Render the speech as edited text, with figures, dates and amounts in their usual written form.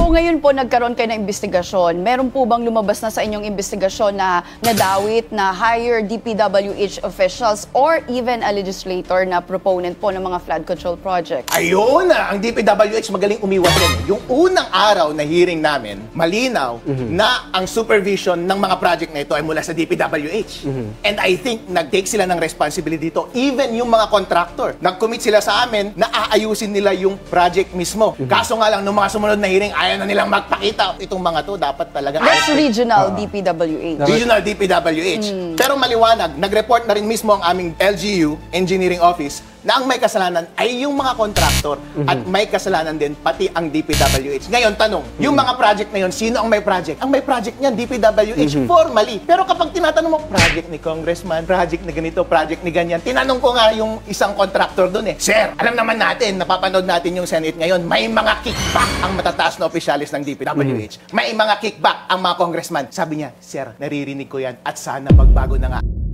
So ngayon po nagkaroon kayo ng investigasyon. Meron po bang lumabas na sa inyong investigasyon na nadawit na higher DPWH officials or even a legislator na proponent po ng mga flood control project? Ayun na! Ang DPWH magaling umiwas yan. Yung unang araw na hearing namin, malinaw na ang supervision ng mga project na ito ay mula sa DPWH. And I think nag-take sila ng responsibility dito. Even yung mga contractor, nag-commit sila sa amin na aayusin nila yung project mismo. Kaso nga lang, nung mga sumunod na hearing, ayaw na nilang magpakita. Itong mga to, dapat talaga... That's regional DPWH. Regional DPWH. Pero maliwanag, nag-report na rin mismo ang aming LGU, Engineering Office, na ang may kasalanan ay yung mga contractor at may kasalanan din pati ang DPWH. Ngayon, tanong, yung mga project na yun, sino ang may project? Ang may project niyan, DPWH, formally. Pero kapag tinatanong mo, project ni Congressman, project ni ganito, project ni ganyan, tinanong ko nga yung isang contractor dun Sir, alam naman natin, napapanood natin yung Senate ngayon, may mga kickback ang matataas na opisyalis ng DPWH. May mga kickback ang mga congressman. Sabi niya, Sir, naririnig ko yan at sana magbago na nga.